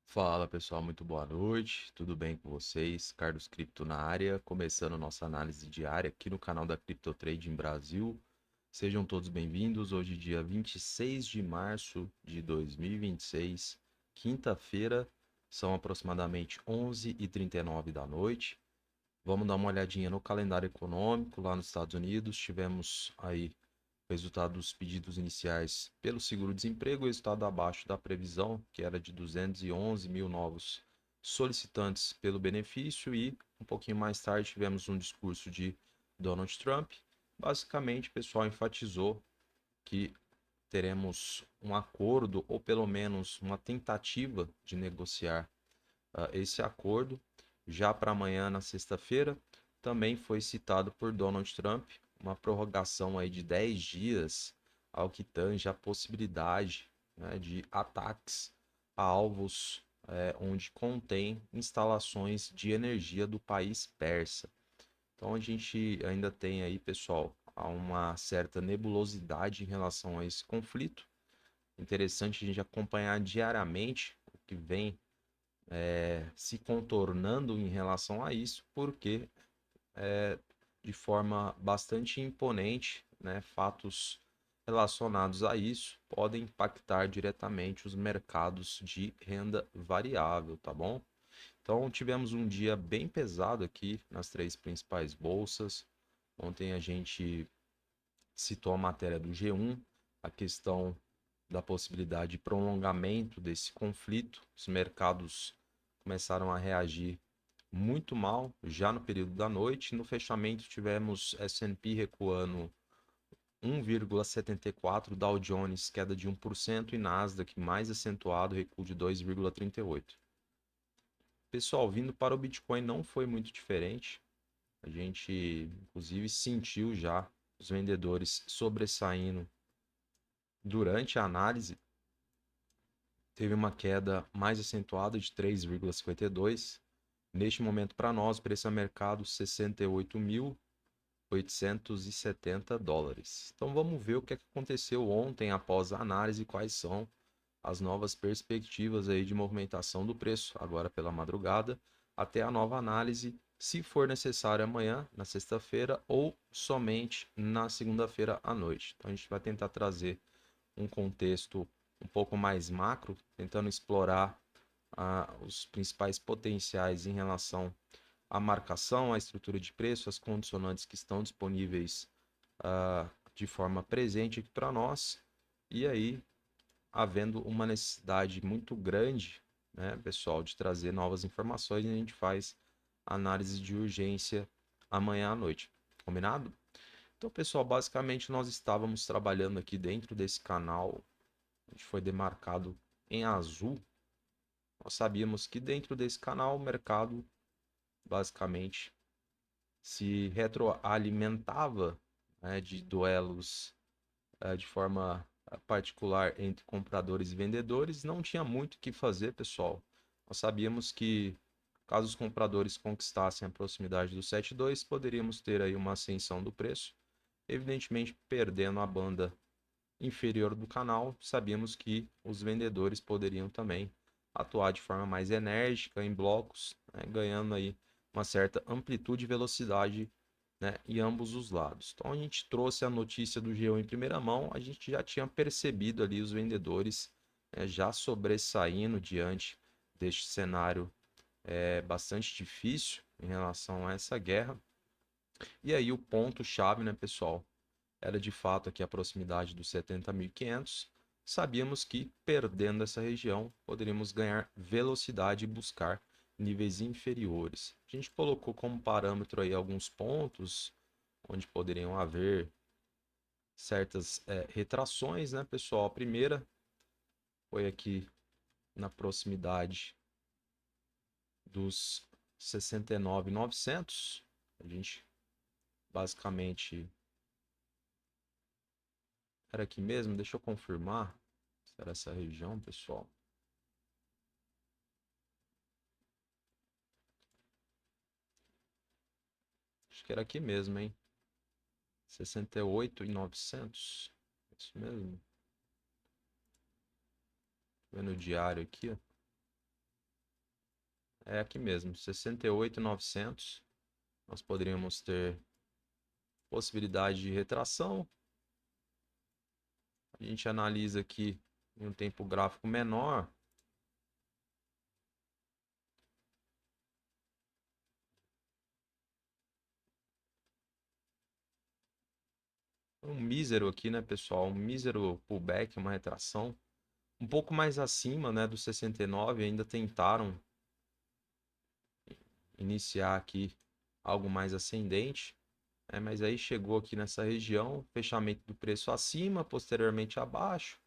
Fala pessoal, muito boa noite, tudo bem com vocês? Carlos Cripto na área, começando nossa análise diária aqui no canal da Crypto Trading Brasil. Sejam todos bem-vindos. Hoje, dia 26 de março de 2026, quinta-feira, são aproximadamente 11h39 da noite. Vamos dar uma olhadinha no calendário econômico lá nos Estados Unidos. Tivemos aí o resultado dos pedidos iniciais pelo seguro-desemprego, resultado abaixo da previsão, que era de 211 mil novos solicitantes pelo benefício, e um pouquinho mais tarde tivemos um discurso de Donald Trump. Basicamente, o pessoal enfatizou que teremos um acordo, ou pelo menos uma tentativa de negociar esse acordo já para amanhã, na sexta-feira. Também foi citado por Donald Trump uma prorrogação aí de 10 dias ao que tange a possibilidade, né, de ataques a alvos onde contém instalações de energia do país persa. Então a gente ainda tem aí, pessoal, uma certa nebulosidade em relação a esse conflito. Interessante a gente acompanhar diariamente o que vem se contornando em relação a isso, porque de forma bastante imponente, né, fatos relacionados a isso podem impactar diretamente os mercados de renda variável, tá bom? Então tivemos um dia bem pesado aqui nas três principais bolsas. Ontem a gente citou a matéria do G1, a questão da possibilidade de prolongamento desse conflito. Os mercados começaram a reagir muito mal já no período da noite. No fechamento tivemos S&P recuando 1,74, Dow Jones queda de 1% e Nasdaq mais acentuado, recuo de 2,38. Pessoal, vindo para o Bitcoin não foi muito diferente. A gente inclusive sentiu já os vendedores sobressaindo durante a análise. Teve uma queda mais acentuada de 3,52. Neste momento, para nós, preço a mercado 68.870 dólares. Então vamos ver o que aconteceu ontem após a análise, quais são as novas perspectivas aí de movimentação do preço, agora pela madrugada, até a nova análise, se for necessário amanhã, na sexta-feira, ou somente na segunda-feira à noite. Então a gente vai tentar trazer um contexto um pouco mais macro, tentando explorar os principais potenciais em relação à marcação, à estrutura de preço, as condicionantes que estão disponíveis de forma presente aqui para nós. E aí, havendo uma necessidade muito grande, né, pessoal, de trazer novas informações, a gente faz análise de urgência amanhã à noite. Combinado? Então, pessoal, basicamente nós estávamos trabalhando aqui dentro desse canal, a gente foi demarcado em azul. Nós sabíamos que dentro desse canal o mercado basicamente se retroalimentava, né, de duelos de forma particular entre compradores e vendedores. Não tinha muito o que fazer, pessoal. Nós sabíamos que caso os compradores conquistassem a proximidade do 7,2, poderíamos ter aí uma ascensão do preço, evidentemente perdendo a banda inferior do canal. Sabíamos que os vendedores poderiam também atuar de forma mais enérgica em blocos, né, ganhando aí uma certa amplitude e velocidade, né, em ambos os lados. Então a gente trouxe a notícia do G1 em primeira mão. A gente já tinha percebido ali os vendedores já sobressaindo diante deste cenário bastante difícil em relação a essa guerra. E aí o ponto chave, né, pessoal, era de fato aqui a proximidade dos 70.500. Sabíamos que perdendo essa região poderíamos ganhar velocidade e buscar níveis inferiores. A gente colocou como parâmetro aí alguns pontos onde poderiam haver certas retrações, né, pessoal? A primeira foi aqui na proximidade dos 69.900. A gente basicamente era aqui mesmo, deixa eu confirmar se era essa região, pessoal. Acho que era aqui mesmo, hein? 68.900. Isso mesmo. Vendo o diário aqui, ó. é aqui mesmo, 68.900. Nós poderíamos ter possibilidade de retração. A gente analisa aqui em um tempo gráfico menor. Um mísero aqui, né, pessoal? Um mísero pullback, uma retração. Um pouco mais acima, né, do 69, ainda tentaram iniciar aqui algo mais ascendente. Mas aí chegou aqui nessa região, fechamento do preço acima, posteriormente abaixo,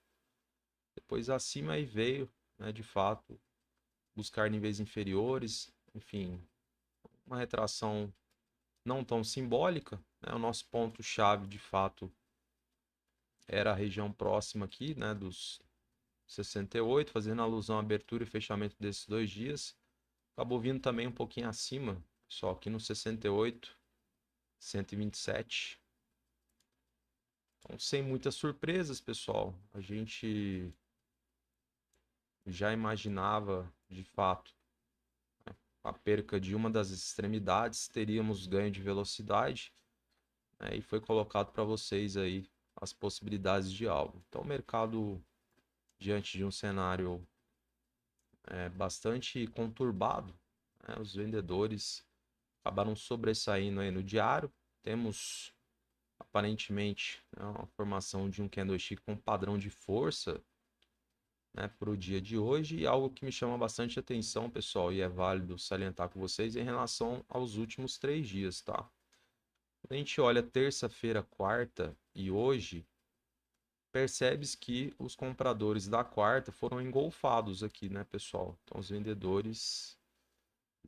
depois acima e veio, né, de fato, buscar níveis inferiores, enfim, uma retração não tão simbólica, né? O nosso ponto-chave, de fato, era a região próxima aqui, né, dos 68, fazendo alusão à abertura e fechamento desses 2 dias. Acabou vindo também um pouquinho acima, só aqui no 68, 127. Então, sem muitas surpresas, pessoal. A gente já imaginava, de fato, a perca de uma das extremidades, teríamos ganho de velocidade, né? E foi colocado para vocês aí as possibilidades de algo. Então, o mercado, diante de um cenário bastante conturbado, né? Os vendedores acabaram sobressaindo aí no diário. Temos, aparentemente, né, uma formação de um candlestick com padrão de força, né, para o dia de hoje, e algo que me chama bastante atenção, pessoal, e é válido salientar com vocês em relação aos últimos 3 dias, tá? Quando a gente olha terça-feira, quarta e hoje, percebe-se que os compradores da quarta foram engolfados aqui, né, pessoal? Então, os vendedores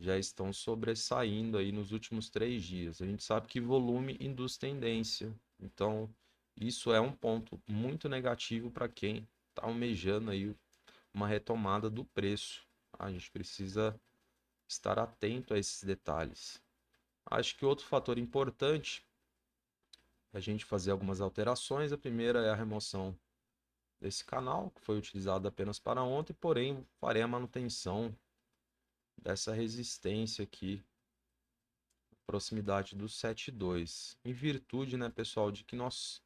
já estão sobressaindo aí nos últimos 3 dias. A gente sabe que volume induz tendência, então isso é um ponto muito negativo para quem está almejando aí uma retomada do preço. A gente precisa estar atento a esses detalhes. Acho que outro fator importante é a gente fazer algumas alterações. A primeira é a remoção desse canal, que foi utilizado apenas para ontem, porém farei a manutenção dessa resistência aqui, proximidade do 7,2, em virtude, né, pessoal, de que nós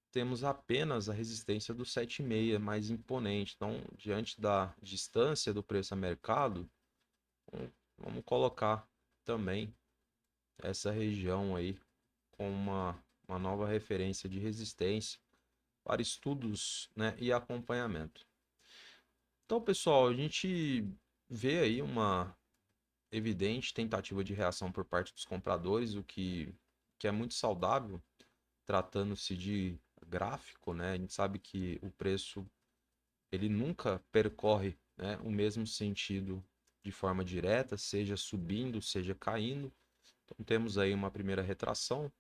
temos apenas a resistência do 7,6 mais imponente. Então, diante da distância do preço a mercado, vamos colocar também essa região aí com uma nova referência de resistência para estudos, né, e acompanhamento. Então, pessoal, a gente vê aí uma evidente tentativa de reação por parte dos compradores, o que é muito saudável, tratando-se de gráfico, né? A gente sabe que o preço ele nunca percorre, né, o mesmo sentido de forma direta, seja subindo, seja caindo. Então temos aí uma primeira retração,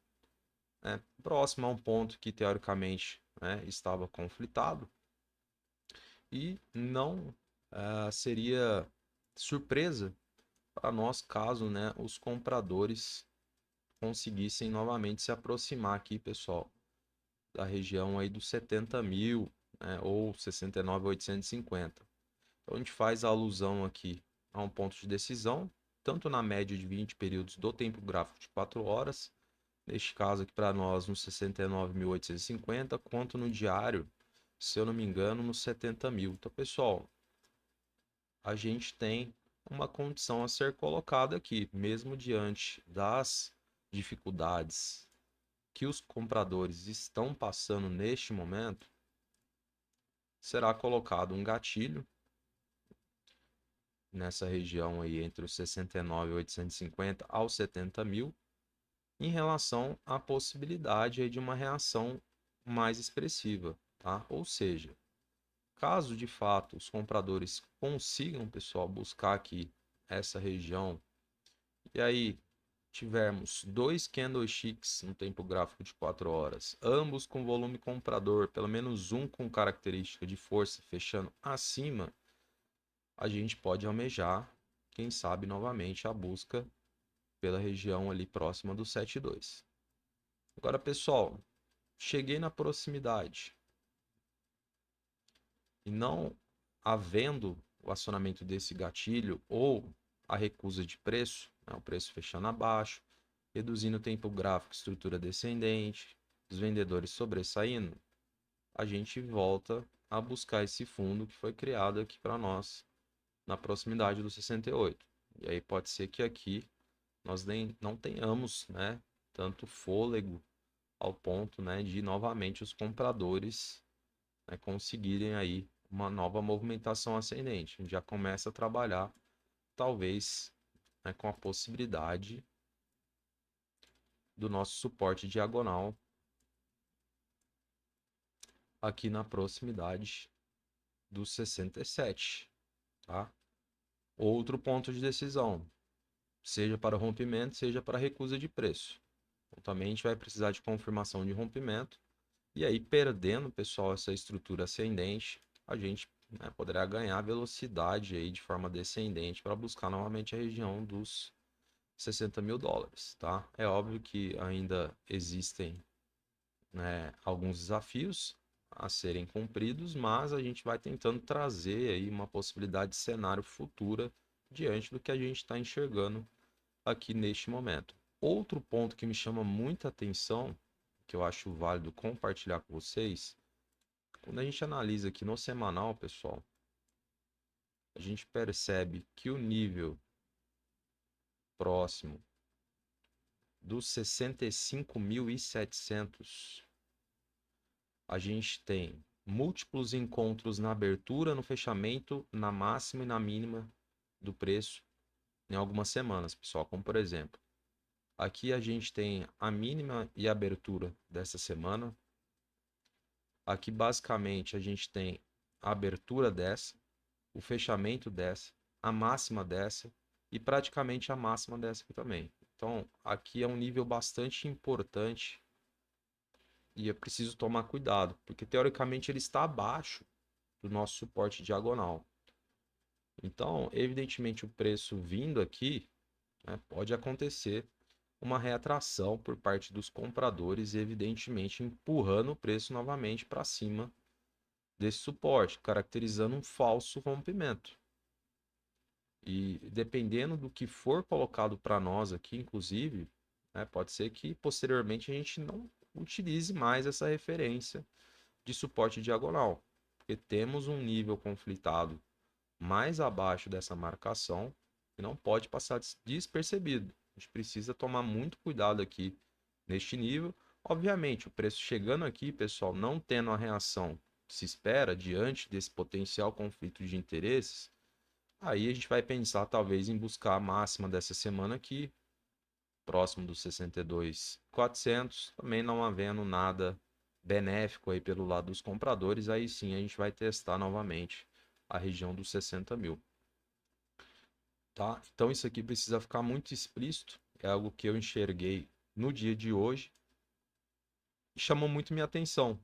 né, próxima a um ponto que teoricamente, né, estava conflitado, e não seria surpresa para nós caso, né, os compradores conseguissem novamente se aproximar aqui, pessoal, da região aí dos 70 mil, né, ou 69.850. Então a gente faz a alusão aqui a um ponto de decisão, tanto na média de 20 períodos do tempo gráfico de 4 horas, neste caso aqui para nós no 69.850, quanto no diário, se eu não me engano, no 70 mil. Então, pessoal, a gente tem uma condição a ser colocada aqui, mesmo diante das dificuldades que os compradores estão passando neste momento, será colocado um gatilho nessa região aí entre os 69.850 aos 70 mil, em relação à possibilidade aí de uma reação mais expressiva, tá? Ou seja, caso de fato os compradores consigam, pessoal, buscar aqui essa região, e aí tivermos dois candlesticks no tempo gráfico de 4 horas, ambos com volume comprador, pelo menos um com característica de força fechando acima, a gente pode almejar, quem sabe, novamente a busca pela região ali próxima do 7,2. Agora, pessoal, cheguei na proximidade e não havendo o acionamento desse gatilho ou a recusa de preço, né, o preço fechando abaixo, reduzindo o tempo gráfico, estrutura descendente, os vendedores sobressaindo, a gente volta a buscar esse fundo que foi criado aqui para nós na proximidade do 68. E aí pode ser que aqui nós nem, não tenhamos, né, tanto fôlego ao ponto, né, de novamente os compradores, né, conseguirem aí uma nova movimentação ascendente. A gente já começa a trabalhar, talvez, né, com a possibilidade do nosso suporte diagonal aqui na proximidade dos 67, tá? Outro ponto de decisão, seja para rompimento, seja para recusa de preço. Então, também a gente vai precisar de confirmação de rompimento. E aí, perdendo, pessoal, essa estrutura ascendente, a gente, né, poderá ganhar velocidade aí de forma descendente para buscar novamente a região dos 60 mil dólares, tá? É óbvio que ainda existem, né, alguns desafios a serem cumpridos, mas a gente vai tentando trazer aí uma possibilidade de cenário futura diante do que a gente está enxergando aqui neste momento. Outro ponto que me chama muita atenção, que eu acho válido compartilhar com vocês, quando a gente analisa aqui no semanal, pessoal, a gente percebe que o nível próximo dos 65.700, a gente tem múltiplos encontros na abertura, no fechamento, na máxima e na mínima do preço em algumas semanas, pessoal. Como por exemplo, aqui a gente tem a mínima e a abertura dessa semana. Aqui basicamente a gente tem a abertura dessa, o fechamento dessa, a máxima dessa e praticamente a máxima dessa aqui também. Então aqui é um nível bastante importante e é preciso tomar cuidado, porque teoricamente ele está abaixo do nosso suporte diagonal. Então, evidentemente, o preço vindo aqui, né, pode acontecer uma reatração por parte dos compradores, evidentemente empurrando o preço novamente para cima desse suporte, caracterizando um falso rompimento. E dependendo do que for colocado para nós aqui, inclusive, né, pode ser que posteriormente a gente não utilize mais essa referência de suporte diagonal, porque temos um nível conflitado mais abaixo dessa marcação que não pode passar despercebido. A gente precisa tomar muito cuidado aqui neste nível. Obviamente, o preço chegando aqui, pessoal, não tendo a reação que se espera diante desse potencial conflito de interesses, aí a gente vai pensar talvez em buscar a máxima dessa semana aqui, próximo dos 62.400, também não havendo nada benéfico aí pelo lado dos compradores, aí sim a gente vai testar novamente a região dos 60 mil. Tá? Então isso aqui precisa ficar muito explícito, é algo que eu enxerguei no dia de hoje e chamou muito minha atenção,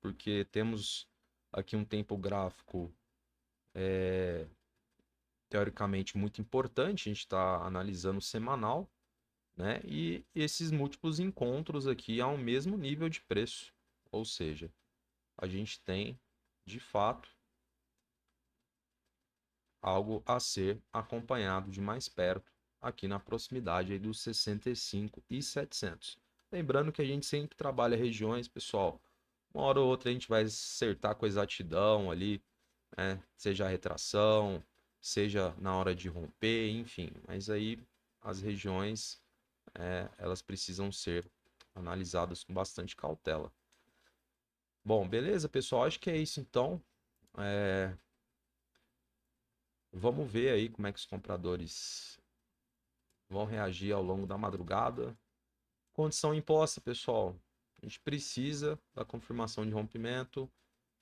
porque temos aqui um tempo gráfico teoricamente muito importante, a gente está analisando o semanal, né? E esses múltiplos encontros aqui ao mesmo nível de preço, ou seja, a gente tem de fato algo a ser acompanhado de mais perto aqui na proximidade aí dos 65.700. Lembrando que a gente sempre trabalha regiões, pessoal. Uma hora ou outra a gente vai acertar com exatidão ali, né? Seja a retração, seja na hora de romper, enfim. Mas aí as regiões, elas precisam ser analisadas com bastante cautela. Bom, beleza, pessoal? Acho que é isso então. É, Vamos ver aí como é que os compradores vão reagir ao longo da madrugada. Condição imposta, pessoal. A gente precisa da confirmação de rompimento.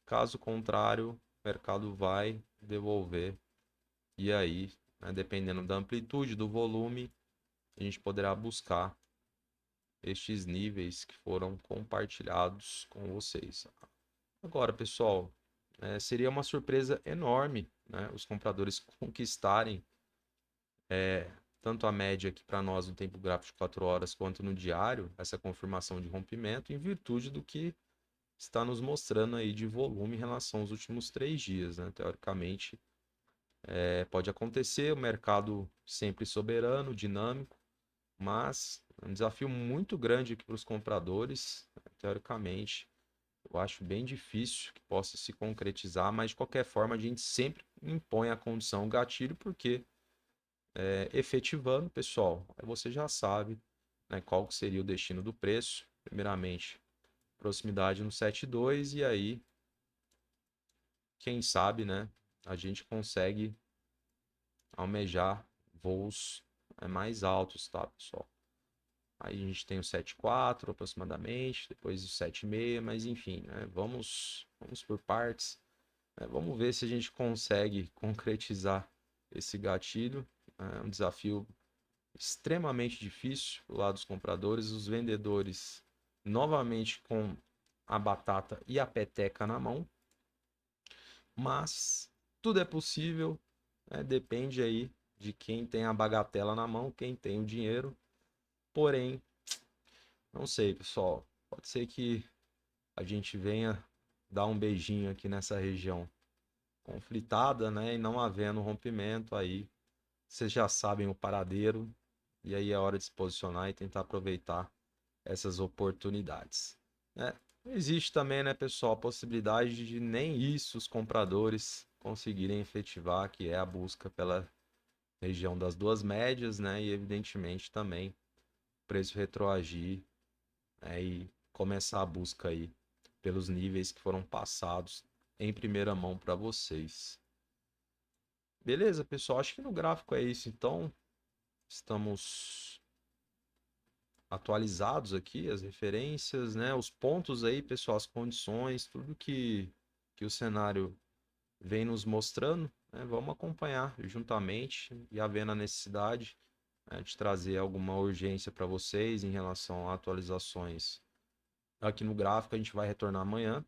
Caso contrário, o mercado vai devolver. E aí, né, dependendo da amplitude, do volume, a gente poderá buscar estes níveis que foram compartilhados com vocês. Agora, pessoal, seria uma surpresa enorme, né, os compradores conquistarem tanto a média aqui para nós no tempo gráfico de 4 horas quanto no diário, essa confirmação de rompimento, em virtude do que está nos mostrando aí de volume em relação aos últimos 3 dias, né? Teoricamente, Pode acontecer, o mercado sempre soberano, dinâmico, mas é um desafio muito grande aqui para os compradores, teoricamente. Eu acho bem difícil que possa se concretizar, mas de qualquer forma a gente sempre impõe a condição gatilho, porque efetivando, pessoal, aí você já sabe, né, qual que seria o destino do preço. Primeiramente, proximidade no 7,2 e aí, quem sabe, né, a gente consegue almejar voos mais altos, tá, pessoal? Aí a gente tem o 7,4 aproximadamente, depois o 7,6, mas enfim, né, vamos por partes. Vamos ver se a gente consegue concretizar esse gatilho. É um desafio extremamente difícil do lado dos compradores, os vendedores novamente com a batata e a peteca na mão, mas tudo é possível, né? Depende aí de quem tem a bagatela na mão, quem tem o dinheiro. Porém, não sei, pessoal, pode ser que a gente venha dar um beijinho aqui nessa região conflitada, né? E não havendo rompimento aí, vocês já sabem o paradeiro, e aí é hora de se posicionar e tentar aproveitar essas oportunidades, né? Existe também, né, pessoal, a possibilidade de nem isso os compradores conseguirem efetivar, que é a busca pela região das duas médias, né? E evidentemente também o preço retroagir, né, e começar a busca aí pelos níveis que foram passados em primeira mão para vocês. Beleza, pessoal? Acho que no gráfico é isso. Então, estamos atualizados aqui, as referências, né? Os pontos aí, pessoal, as condições, tudo que o cenário vem nos mostrando, né? Vamos acompanhar juntamente e havendo a necessidade, né, de trazer alguma urgência para vocês em relação a atualizações aqui no gráfico. A gente vai retornar amanhã.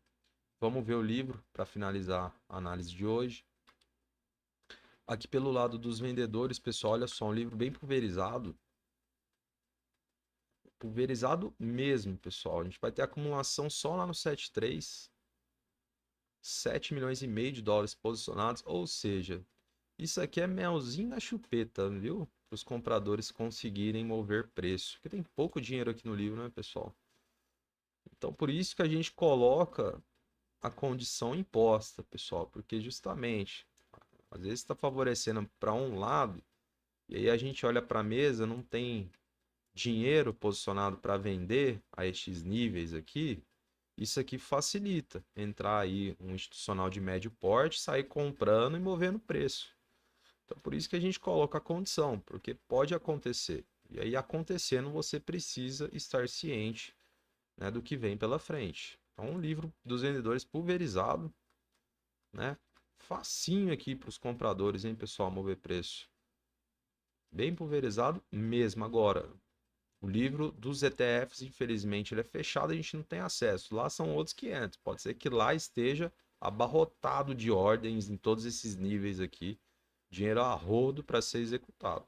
Vamos ver o livro para finalizar a análise de hoje. Aqui pelo lado dos vendedores, pessoal, olha só, um livro bem pulverizado. Pulverizado mesmo, pessoal. A gente vai ter acumulação só lá no 7,3, 7 milhões e meio de dólares posicionados, ou seja, isso aqui é melzinho na chupeta, viu? Para os compradores conseguirem mover preço. Porque tem pouco dinheiro aqui no livro, né, pessoal? Então, por isso que a gente coloca a condição imposta, pessoal, porque justamente, às vezes está favorecendo para um lado, e aí a gente olha para a mesa, não tem dinheiro posicionado para vender a estes níveis aqui. Isso aqui facilita entrar aí um institucional de médio porte, sair comprando e movendo preço. Então, por isso que a gente coloca a condição, porque pode acontecer. E aí, acontecendo, você precisa estar ciente, né, do que vem pela frente. Então, um livro dos vendedores pulverizado, né? Facinho aqui para os compradores, hein, pessoal, mover preço. Bem pulverizado mesmo. Agora, o livro dos ETFs, infelizmente, ele é fechado, a gente não tem acesso. Lá são outros 500. Pode ser que lá esteja abarrotado de ordens em todos esses níveis aqui, dinheiro a rodo para ser executado,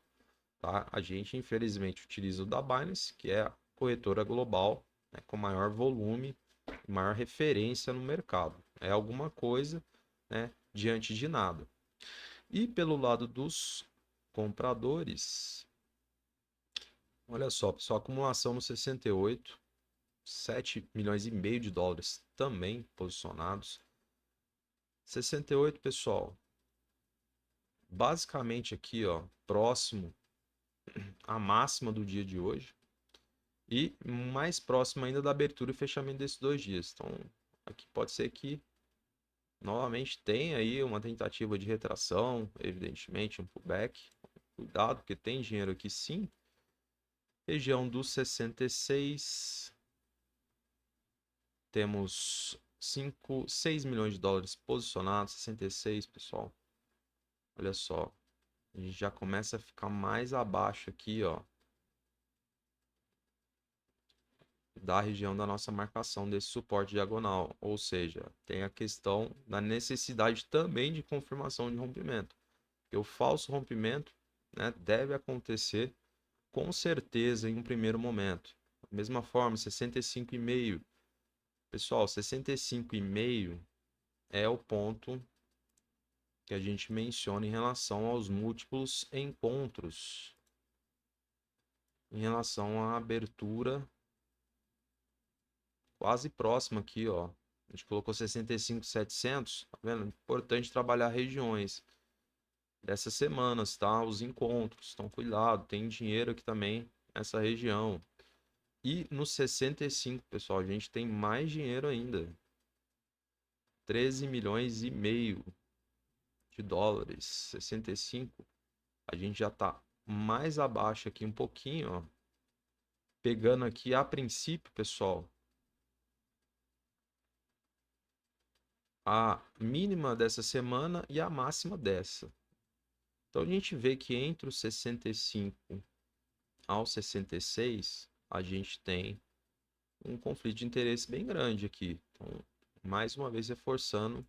tá? A gente, infelizmente, utiliza o da Binance, que é a corretora global, né, com maior volume, maior referência no mercado. É alguma coisa, né, diante de nada. E pelo lado dos compradores, olha só, pessoal, acumulação no 68, 7 milhões e meio de dólares também posicionados. 68, pessoal, basicamente aqui, ó, próximo à máxima do dia de hoje e mais próximo ainda da abertura e fechamento desses 2 dias. Então, aqui pode ser que novamente tenha aí uma tentativa de retração, evidentemente um pullback. Cuidado, porque tem dinheiro aqui sim. Região dos 66, temos 6 milhões de dólares posicionados, 66, pessoal. Olha só, a gente já começa a ficar mais abaixo aqui, ó, da região da nossa marcação desse suporte diagonal. Ou seja, tem a questão da necessidade também de confirmação de rompimento. Porque o falso rompimento, né, deve acontecer com certeza em um primeiro momento. Da mesma forma, 65,5. Pessoal, 65,5 é o ponto que a gente menciona em relação aos múltiplos encontros, em relação à abertura quase próxima aqui, ó. A gente colocou 65.700, tá vendo? Importante trabalhar regiões dessas semanas, tá? Os encontros, então cuidado, tem dinheiro aqui também nessa região. E no 65, pessoal, a gente tem mais dinheiro ainda. 13 milhões e meio de dólares. 65, a gente já tá mais abaixo aqui um pouquinho, ó. Pegando aqui a princípio, pessoal, a mínima dessa semana e a máxima dessa. Então a gente vê que entre os 65 ao 66, a gente tem um conflito de interesse bem grande aqui. Então, mais uma vez reforçando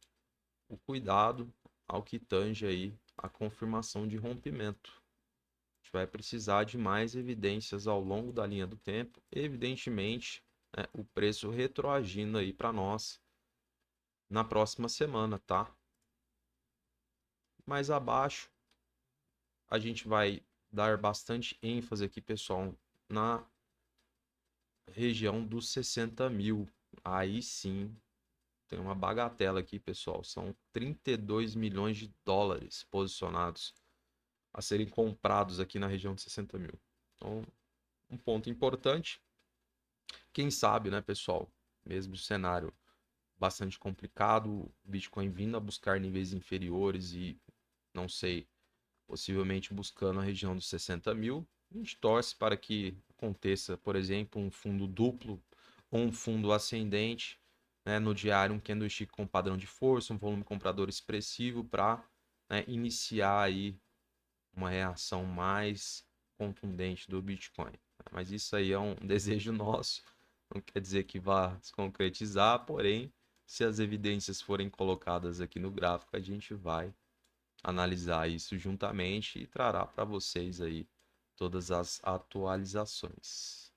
o cuidado ao que tange aí a confirmação de rompimento. A gente vai precisar de mais evidências ao longo da linha do tempo, evidentemente, né, o preço retroagindo aí para nós na próxima semana, tá? Mais abaixo, a gente vai dar bastante ênfase aqui, pessoal, na região dos 60 mil. Aí sim, tem uma bagatela aqui, pessoal. São 32 milhões de dólares posicionados a serem comprados aqui na região de 60 mil. Então, um ponto importante. Quem sabe, né, pessoal? Mesmo o cenário bastante complicado, o Bitcoin vindo a buscar níveis inferiores e, não sei, possivelmente buscando a região dos 60 mil. A gente torce para que aconteça, por exemplo, um fundo duplo ou um fundo ascendente, né, no diário, um candlestick com padrão de força, um volume comprador expressivo para, né, iniciar aí uma reação mais contundente do Bitcoin. Mas isso aí é um desejo nosso, não quer dizer que vá se concretizar, porém, se as evidências forem colocadas aqui no gráfico, a gente vai analisar isso juntamente e trará para vocês aí todas as atualizações.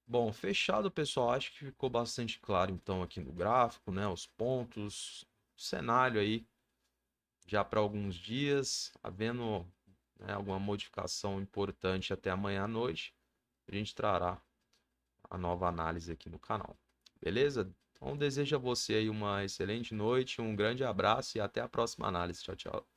Bom, fechado, pessoal. Acho que ficou bastante claro então aqui no gráfico, né? Os pontos, o cenário aí já para alguns dias, havendo, né, alguma modificação importante até amanhã à noite, a gente trará a nova análise aqui no canal. Beleza? Então desejo a você aí uma excelente noite, um grande abraço e até a próxima análise. Tchau, tchau.